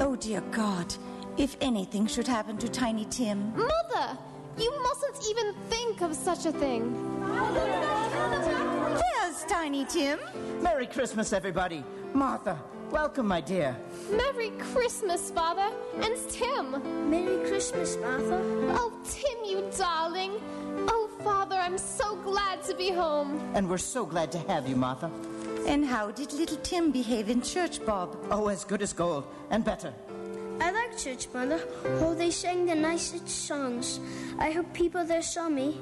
oh dear God, if anything should happen to Tiny Tim. Mother, you mustn't even think of such a thing. There's Tiny Tim. Merry Christmas, everybody. Martha, welcome, my dear. Merry Christmas, Father. And Tim. Merry Christmas, Martha. Oh, Tim, you darling. Oh, Father, I'm so glad to be home. And we're so glad to have you, Martha. And how did little Tim behave in church, Bob? Oh, as good as gold, and better. I like church, Mother. Oh, they sang the nicest songs. I hope people there saw me.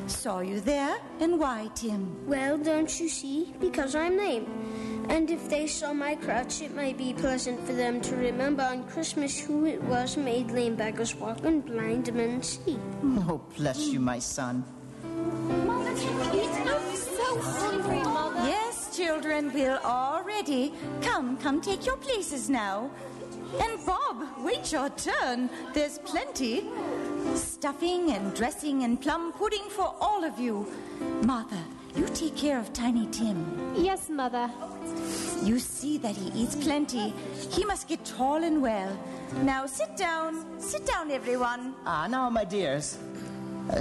Saw you there? And why, Tim? Well, don't you see? Because I'm lame. And if they saw my crutch, it might be pleasant for them to remember on Christmas who it was made lame beggars walk and blind men see. Oh, bless you, my son. Mother, can we eat? I'm so hungry, Mother. Yes, children, we're all ready. Come take your places now. And Bob, wait your turn. There's plenty. Stuffing and dressing and plum pudding for all of you. Martha, you take care of Tiny Tim. Yes, Mother. You see that he eats plenty. He must get tall and well. Now sit down. Sit down, everyone. Now, my dears,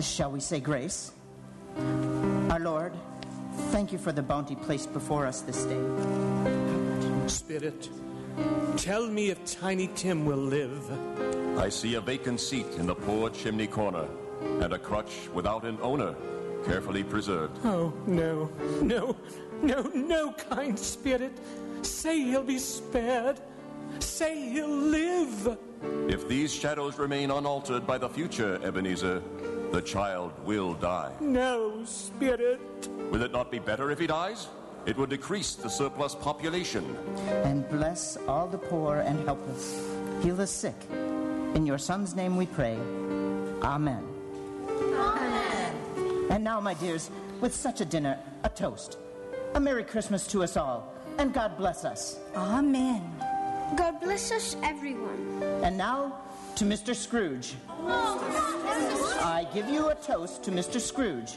shall we say grace? Our Lord, thank you for the bounty placed before us this day. Spirit, tell me if Tiny Tim will live. I see a vacant seat in the poor chimney corner, and a crutch without an owner, carefully preserved. Oh, no, kind Spirit. Say he'll be spared. Say he'll live. If these shadows remain unaltered by the future, Ebenezer, the child will die. No, Spirit. Will it not be better if he dies? It would decrease the surplus population. And bless all the poor and helpless. Heal the sick. In your Son's name we pray. Amen. Amen. And now, my dears, with such a dinner, a toast. A Merry Christmas to us all, and God bless us. Amen. God bless us, everyone. And now, to Mr. Scrooge. I give you a toast to Mr. Scrooge,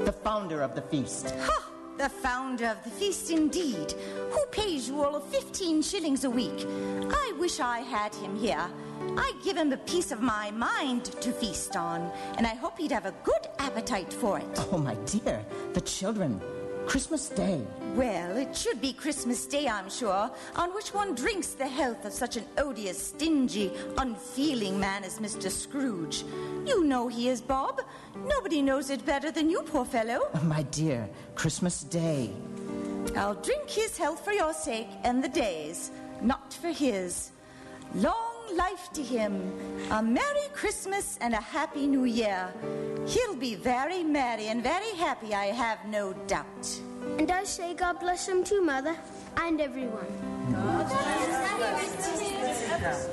the founder of the feast. Ha! The founder of the feast, indeed. Who pays you all 15 shillings a week? I wish I had him here. I'd give him a piece of my mind to feast on, and I hope he'd have a good appetite for it. Oh, my dear, the children. Christmas Day. Well, it should be Christmas Day, I'm sure, on which one drinks the health of such an odious, stingy, unfeeling man as Mr. Scrooge. You know he is, Bob. Nobody knows it better than you, poor fellow. Oh, my dear, Christmas Day. I'll drink his health for your sake and the day's, not for his. Long life to him. A Merry Christmas and a Happy New Year. He'll be very merry and very happy, I have no doubt. And I say God bless him too, Mother, and everyone.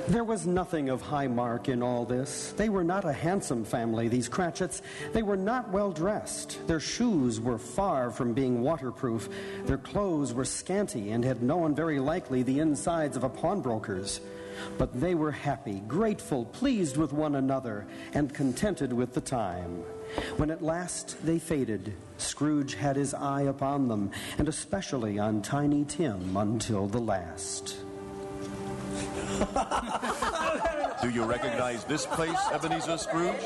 There was nothing of high mark in all this. They were not a handsome family, these Cratchits. They were not well dressed. Their shoes were far from being waterproof. Their clothes were scanty and had known very likely the insides of a pawnbroker's. But they were happy, grateful, pleased with one another, and contented with the time. When at last they faded, Scrooge had his eye upon them, and especially on Tiny Tim until the last. Do you recognize this place, Ebenezer Scrooge?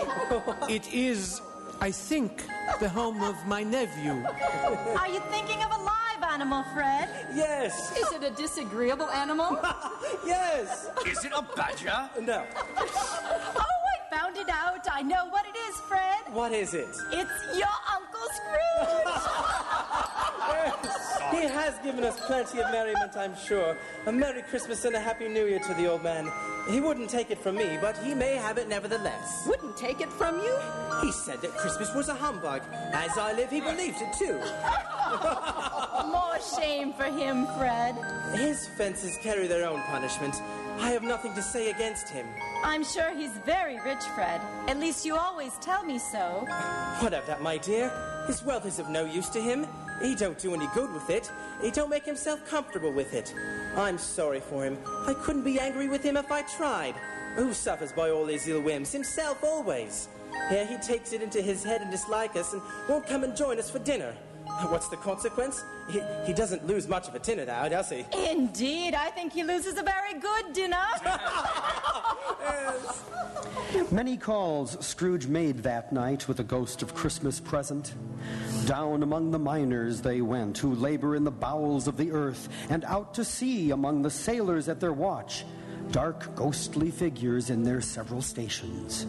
It is, I think, the home of my nephew. Are you thinking of a live animal, Fred? Yes. Is it a disagreeable animal? Yes. Is it a badger? No. Oh, I found it out. I know what it is, Fred. What is it? It's your Uncle Scrooge. Yes. He has given us plenty of merriment, I'm sure. A Merry Christmas and a Happy New Year to the old man. He wouldn't take it from me, but he may have it nevertheless. Wouldn't take it from you? He said that Christmas was a humbug. As I live, he believed it too. More shame for him, Fred. His fences carry their own punishment. I have nothing to say against him. I'm sure he's very rich, Fred. At least you always tell me so. What of that, my dear? His wealth is of no use to him. He don't do any good with it. He don't make himself comfortable with it. I'm sorry for him. I couldn't be angry with him if I tried. Who suffers by all his ill whims? Himself always. Here he takes it into his head and dislike us and won't come and join us for dinner. What's the consequence? He doesn't lose much of a dinner now, does he? Indeed, I think he loses a very good dinner. Yes. Many calls Scrooge made that night with the ghost of Christmas present. Down among the miners they went, who labor in the bowels of the earth, and out to sea among the sailors at their watch. dark, ghostly figures in their several stations.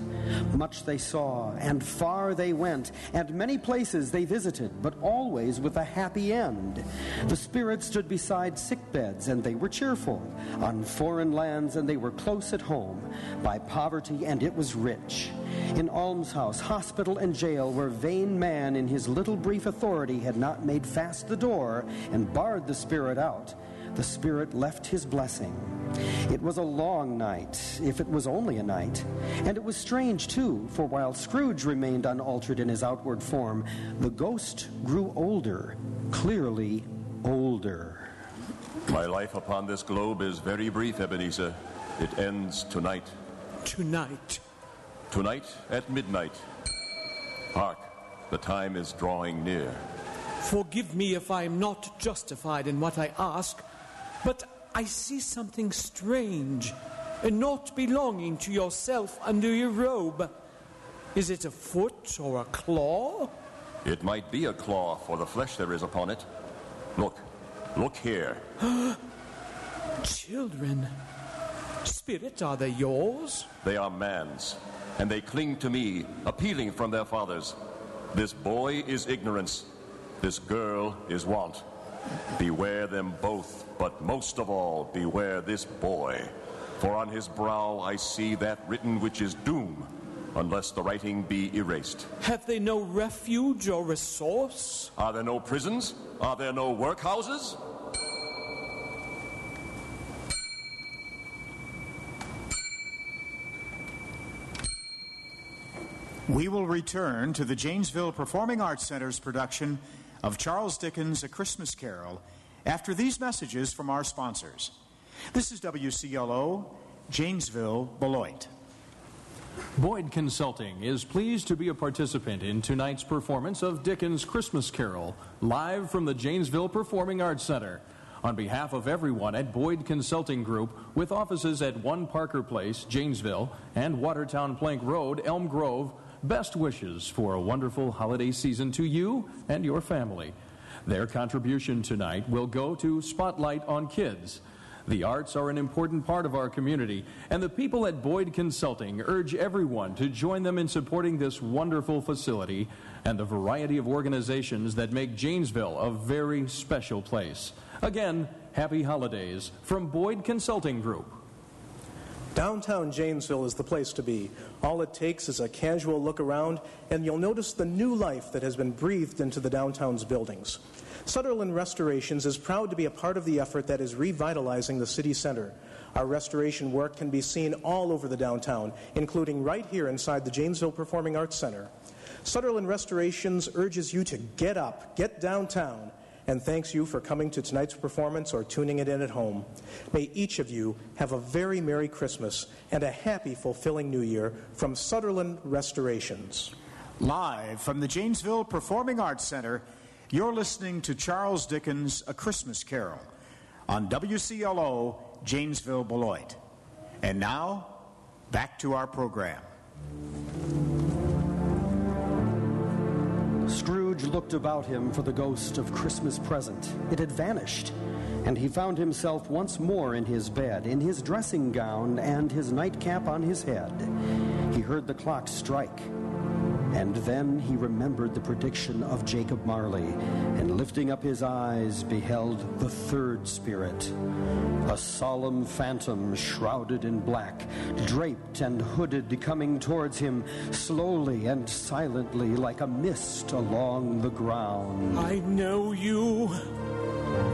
Much they saw, and far they went, and many places they visited, but always with a happy end. The spirits stood beside sick beds, and they were cheerful. On foreign lands, and they were close at home. By poverty, and it was rich. In almshouse, hospital, and jail, where vain man in his little brief authority had not made fast the door and barred the spirit out, the spirit left his blessing. It was a long night, if it was only a night. And it was strange, too, for while Scrooge remained unaltered in his outward form, the ghost grew older, clearly older. My life upon this globe is very brief, Ebenezer. It ends tonight. Tonight? Tonight at midnight. Hark, the time is drawing near. Forgive me if I am not justified in what I ask, but I see something strange and not belonging to yourself under your robe. Is it a foot or a claw? It might be a claw for the flesh there is upon it. Look here. Children. Spirit, are they yours? They are man's, and they cling to me, appealing from their fathers. This boy is ignorance. This girl is want. Beware them both, but most of all, beware this boy. For on his brow I see that written which is doom, unless the writing be erased. Have they no refuge or resource? Are there no prisons? Are there no workhouses? We will return to the Janesville Performing Arts Center's production of Charles Dickens' A Christmas Carol after these messages from our sponsors. This is WCLO, Janesville, Beloit. Boyd Consulting is pleased to be a participant in tonight's performance of Dickens' Christmas Carol, live from the Janesville Performing Arts Center. On behalf of everyone at Boyd Consulting Group, with offices at 1 Parker Place, Janesville, and Watertown Plank Road, Elm Grove, best wishes for a wonderful holiday season to you and your family. Their contribution tonight will go to Spotlight on Kids. The arts are an important part of our community, and the people at Boyd Consulting urge everyone to join them in supporting this wonderful facility and the variety of organizations that make Janesville a very special place. Again, happy holidays from Boyd Consulting Group. Downtown Janesville is the place to be. All it takes is a casual look around, and you'll notice the new life that has been breathed into the downtown's buildings. Sutherland Restorations is proud to be a part of the effort that is revitalizing the city center. Our restoration work can be seen all over the downtown, including right here inside the Janesville Performing Arts Center. Sutherland Restorations urges you to get up, get downtown, and thanks you for coming to tonight's performance or tuning it in at home. May each of you have a very Merry Christmas and a happy, fulfilling New Year from Sutherland Restorations. Live from the Janesville Performing Arts Center, you're listening to Charles Dickens' A Christmas Carol on WCLO, Janesville, Beloit. And now, back to our program. Scrooge looked about him for the ghost of Christmas present. It had vanished, and he found himself once more in his bed, in his dressing gown and his nightcap on his head. He heard the clock strike, and then he remembered the prediction of Jacob Marley, and lifting up his eyes, beheld the third spirit, a solemn phantom shrouded in black, draped and hooded, coming towards him slowly and silently like a mist along the ground. I know you.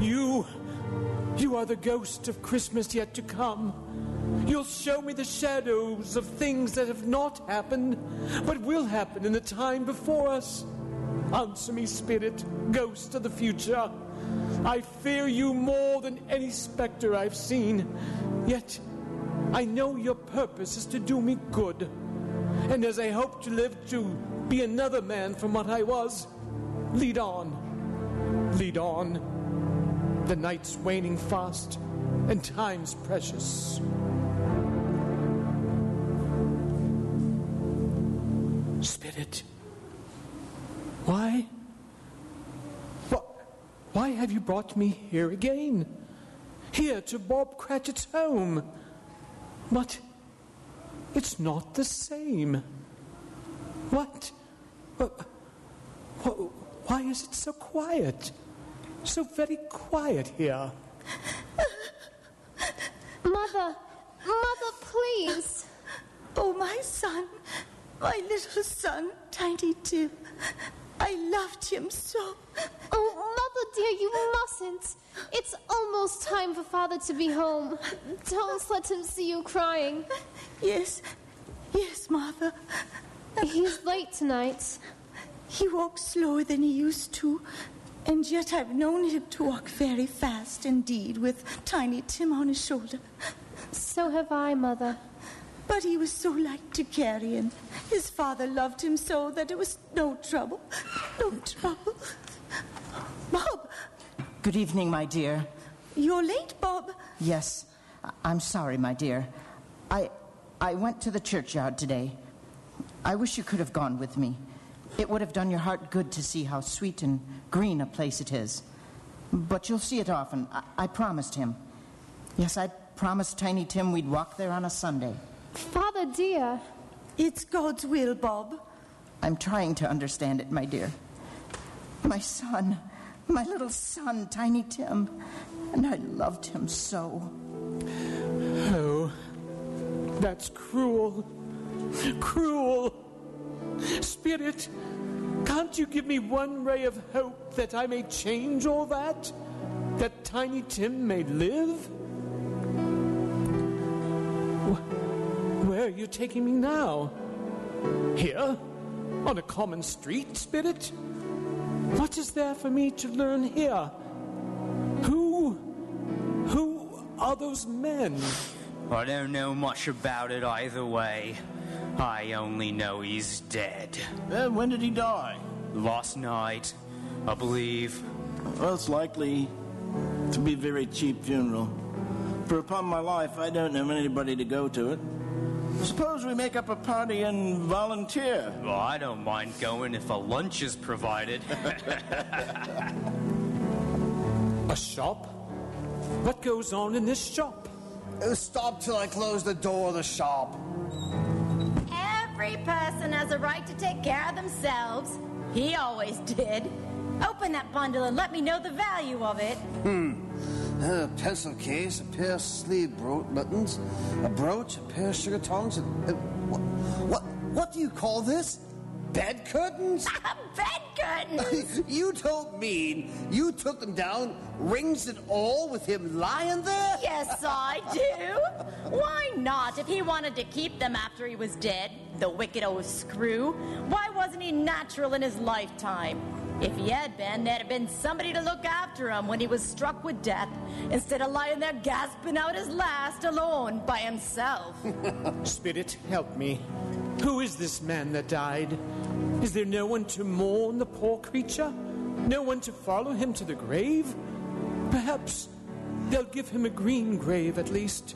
You are the ghost of Christmas yet to come. You'll show me the shadows of things that have not happened, but will happen in the time before us. Answer me, spirit, ghost of the future. I fear you more than any specter I've seen. Yet, I know your purpose is to do me good. And as I hope to live to be another man from what I was, lead on. Lead on. The night's waning fast, and time's precious. Spirit, why have you brought me here again? Here to Bob Cratchit's home? But it's not the same. What? Why is it so quiet? So very quiet here. Mother, please. Oh, my son, my little son, Tiny Tim. I loved him so. Oh, Mother dear, you mustn't. It's almost time for Father to be home. Don't let him see you crying. Yes, Mother. He's late tonight. He walks slower than he used to, and yet I've known him to walk very fast indeed with Tiny Tim on his shoulder. So have I, Mother. But he was so light to carry, and his father loved him so that it was no trouble. No trouble. Bob! Good evening, my dear. You're late, Bob. Yes, I'm sorry, my dear. I went to the churchyard today. I wish you could have gone with me. It would have done your heart good to see how sweet and green a place it is. But you'll see it often. I promised him. Yes, I promised Tiny Tim we'd walk there on a Sunday. Father dear. It's God's will, Bob. I'm trying to understand it, my dear. My son, my little son, Tiny Tim. And I loved him so. Oh, that's cruel. Cruel. Spirit, can't you give me one ray of hope that I may change all that? That Tiny Tim may live? Where are you taking me now? Here? On a common street, Spirit? What is there for me to learn here? Who are those men? I don't know much about it either way. I only know he's dead. When did he die? Last night, I believe. Well, it's likely to be a very cheap funeral. For upon my life, I don't know anybody to go to it. Suppose we make up a party and volunteer. Well, I don't mind going if a lunch is provided. A shop? What goes on in this shop? Stop till I close the door of the shop. Every person has a right to take care of themselves. He always did. Open that bundle and let me know the value of it. A pencil case, a pair of sleeve buttons, a brooch, a pair of sugar tongs, and what do you call this? Bed curtains? Bed curtains? You don't mean you took them down, rings and all, with him lying there? Yes, I do. Why not? If he wanted to keep them after he was dead, the wicked old screw, why wasn't he natural in his lifetime? If he had been, there'd have been somebody to look after him when he was struck with death, instead of lying there gasping out his last alone by himself. Spirit, help me. Who is this man that died? Is there no one to mourn the poor creature? No one to follow him to the grave? Perhaps they'll give him a green grave at least,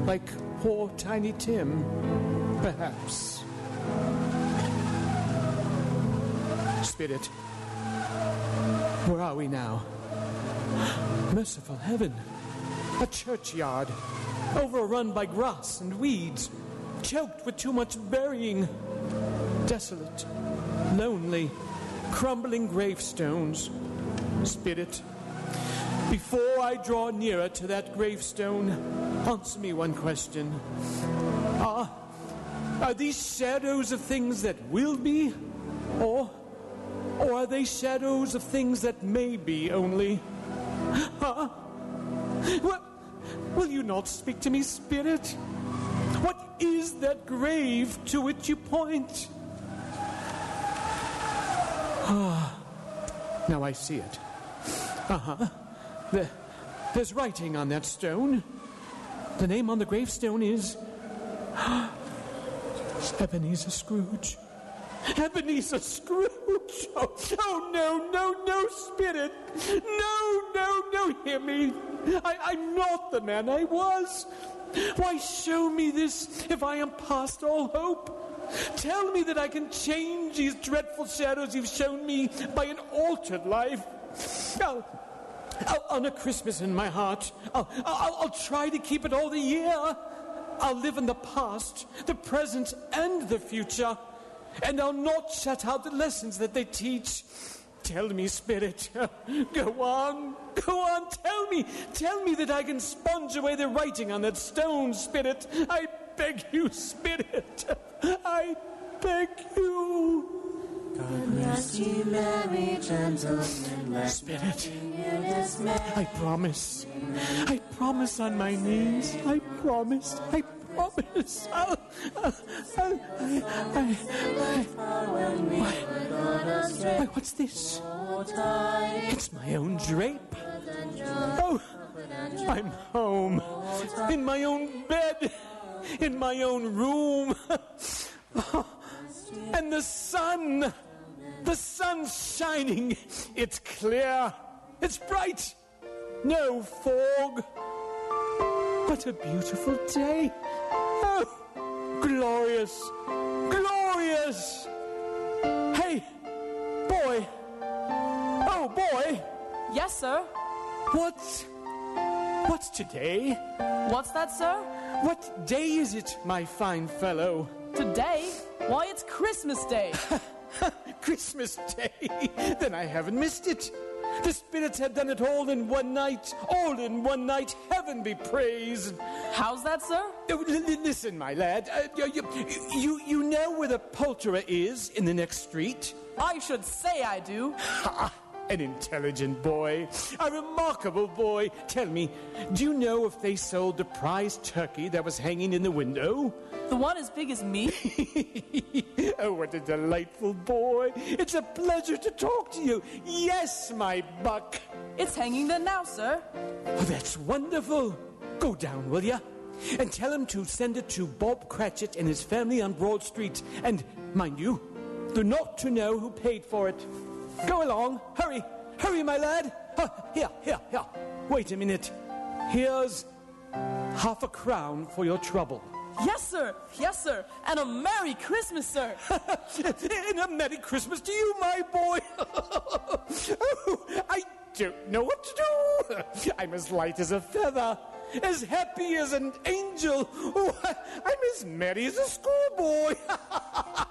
like poor Tiny Tim. Perhaps. Spirit, where are we now? Merciful heaven, a churchyard, overrun by grass and weeds, choked with too much burying, desolate, lonely, crumbling gravestones. Spirit, before I draw nearer to that gravestone, answer me one question. Are these shadows of things that will be, or are they shadows of things that may be only? Will you not speak to me, Spirit? What is that grave to which you point? Now I see it. There's writing on that stone. The name on the gravestone is Ebenezer Scrooge. Ebenezer Scrooge! Oh, no, Spirit! No, hear me! I'm not the man I was! Why show me this if I am past all hope? Tell me that I can change these dreadful shadows you've shown me by an altered life. On a Christmas in my heart, I'll try to keep it all the year. I'll live in the past, the present, and the future. And I'll not shut out the lessons that they teach. Tell me, Spirit. Go on. Tell me that I can sponge away the writing on that stone, Spirit. I beg you, Spirit. I beg you. God rest ye merry gentlemen. Spirit, I promise on my knees. I promise. What's this? It's my own drape. Oh, I'm home. In my own bed. In my own room. And the sun's shining. It's clear. It's bright. No fog. What a beautiful day. Oh, glorious. Hey, boy. Oh, boy. Yes, sir. What's today? What's that, sir? What day is it, my fine fellow? Today? Why, it's Christmas Day. Christmas Day? Then I haven't missed it. The spirits have done it all in one night. Heaven be praised. How's that, sir? Listen, my lad. You know where the poulterer is in the next street? I should say I do. An intelligent boy. A remarkable boy. Tell me, do you know if they sold the prize turkey that was hanging in the window? The one as big as me? Oh, what a delightful boy. It's a pleasure to talk to you. Yes, my buck. It's hanging there now, sir. Oh, that's wonderful. Go down, will you? And tell him to send it to Bob Cratchit and his family on Broad Street. And, mind you, they're not to know who paid for it. Go along. Hurry, my lad. Here. Wait a minute. Here's half a crown for your trouble. Yes, sir. And a Merry Christmas, sir. And a Merry Christmas to you, my boy. Oh, I don't know what to do. I'm as light as a feather, as happy as an angel. Oh, I'm as merry as a schoolboy.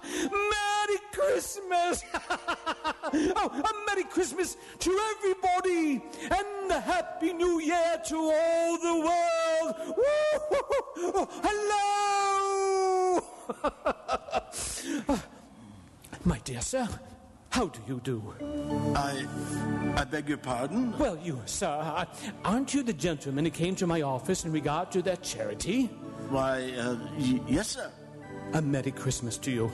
Merry Christmas. Oh, a Merry Christmas to everybody, and a Happy New Year to all the world. Woo-hoo-hoo. Oh, hello. My dear sir, how do you do? I beg your pardon? Well, you, sir, aren't you the gentleman who came to my office in regard to that charity? Why, yes, sir. A Merry Christmas to you.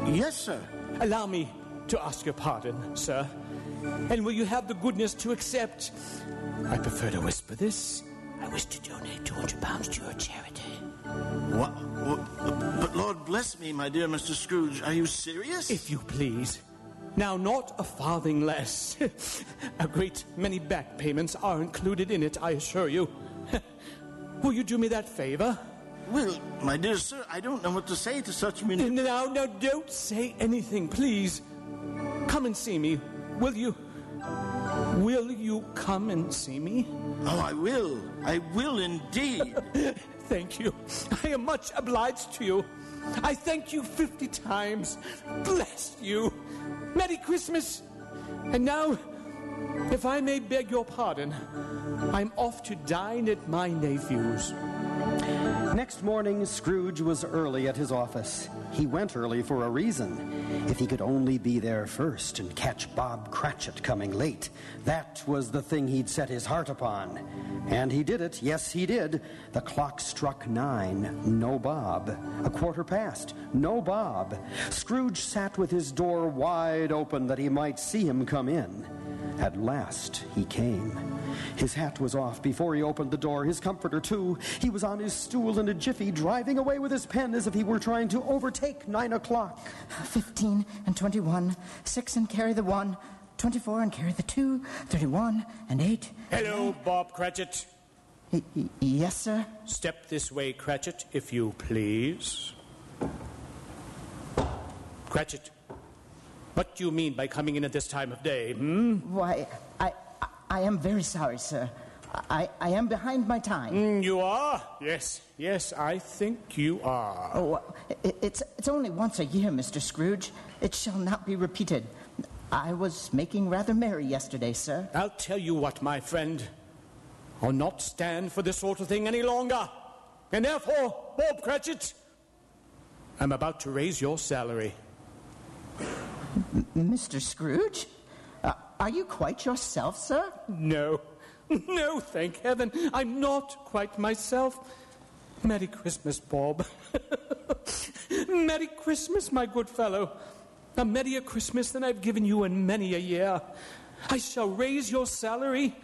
Yes, sir. Allow me to ask your pardon, sir. And will you have the goodness to accept? I prefer to whisper this. I wish to donate £200 to your charity. What? But Lord bless me, my dear Mr. Scrooge. Are you serious? If you please. Now, not a farthing less. A great many back payments are included in it, I assure you. Will you do me that favor? Well, my dear sir, I don't know what to say to such many... Now, don't say anything, please. Come and see me, will you? Will you come and see me? Oh, I will. I will indeed. Thank you. I am much obliged to you. I thank you 50 times. Bless you. Merry Christmas. And now, if I may beg your pardon, I'm off to dine at my nephew's. Next morning, Scrooge was early at his office. He went early for a reason. If he could only be there first and catch Bob Cratchit coming late, that was the thing he'd set his heart upon. And he did it. Yes, he did. The clock struck 9. No Bob. 1:15. No Bob. Scrooge sat with his door wide open that he might see him come in. At last, he came. His hat was off before he opened the door, his comforter too. He was on his stool in a jiffy, driving away with his pen as if he were trying to overtake 9 o'clock. 15 and 21, 6 and carry the 1, 24 and carry the 2, 31 and 8. Hello, Bob Cratchit. Yes, sir? Step this way, Cratchit, if you please. Cratchit, what do you mean by coming in at this time of day, Why, I am very sorry, sir. I am behind my time. You are? Yes, I think you are. Oh, it's only once a year, Mr. Scrooge. It shall not be repeated. I was making rather merry yesterday, sir. I'll tell you what, my friend. I'll not stand for this sort of thing any longer. And therefore, Bob Cratchit, I'm about to raise your salary. Mr. Scrooge? Are you quite yourself, sir? No, thank heaven. I'm not quite myself. Merry Christmas, Bob. Merry Christmas, my good fellow. A merrier Christmas than I've given you in many a year. I shall raise your salary,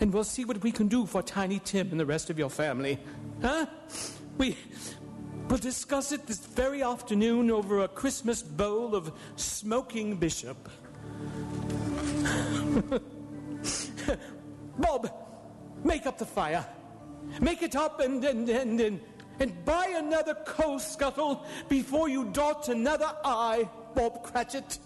and we'll see what we can do for Tiny Tim and the rest of your family. Huh? We'll discuss it this very afternoon over a Christmas bowl of smoking bishop. Bob, make up the fire. Make it up and buy another coal scuttle before you dot another I, Bob Cratchit.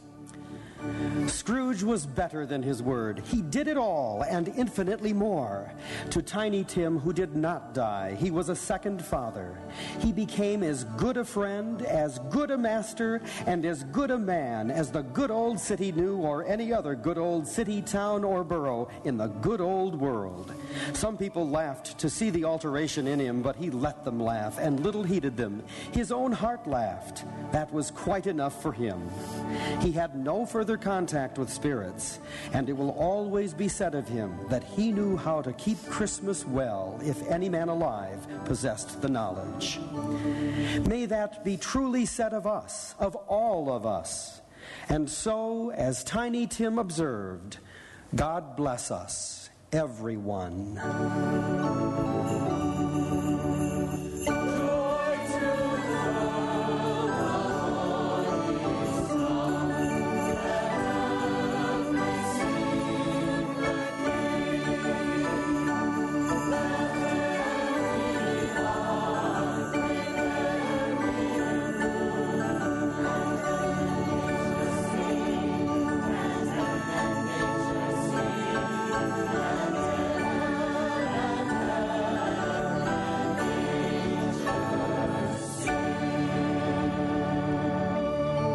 Scrooge was better than his word. He did it all and infinitely more. To Tiny Tim, who did not die, he was a second father. He became as good a friend, as good a master, and as good a man as the good old city knew, or any other good old city, town, or borough in the good old world. Some people laughed to see the alteration in him, but he let them laugh, and little heeded them. His own heart laughed. That was quite enough for him. He had no further contact with spirits, and it will always be said of him that he knew how to keep Christmas well, if any man alive possessed the knowledge. May that be truly said of us, of all of us. And so, as Tiny Tim observed, God bless us, everyone.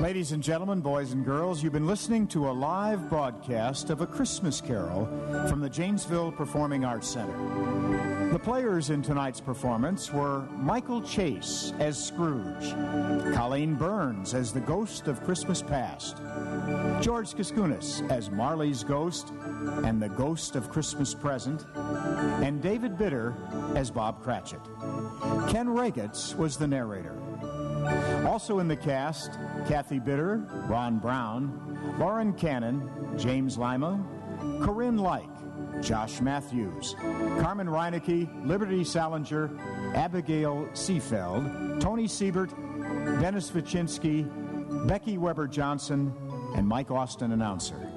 Ladies and gentlemen, boys and girls, you've been listening to a live broadcast of A Christmas Carol from the Janesville Performing Arts Center. The players in tonight's performance were Michael Chase as Scrooge, Colleen Burns as the Ghost of Christmas Past, George Kiskunas as Marley's Ghost and the Ghost of Christmas Present, and David Bitter as Bob Cratchit. Ken Regez was the narrator. Also in the cast, Kathy Bitter, Ron Brown, Lauren Canan, James Lima, Corinne Lyke, Josh Matthews, Carmen Reinecke, Liberty Salinger, Abigail Seefeld, Tony Siebert, Dennis Vechinsky, Becky Weber-Johnson, and Mike Austin, announcer.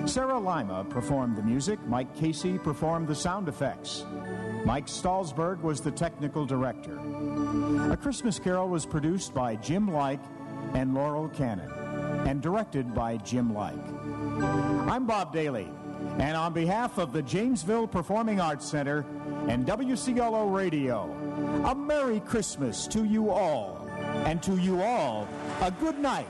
Sarah Lima performed the music. Mike Casey performed the sound effects. Mike Stalsberg was the technical director. A Christmas Carol was produced by Jim Lyke and Laurel Canan and directed by Jim Lyke. I'm Bob Dailey, and on behalf of the Janesville Performing Arts Center and WCLO Radio, a Merry Christmas to you all, and to you all, a good night.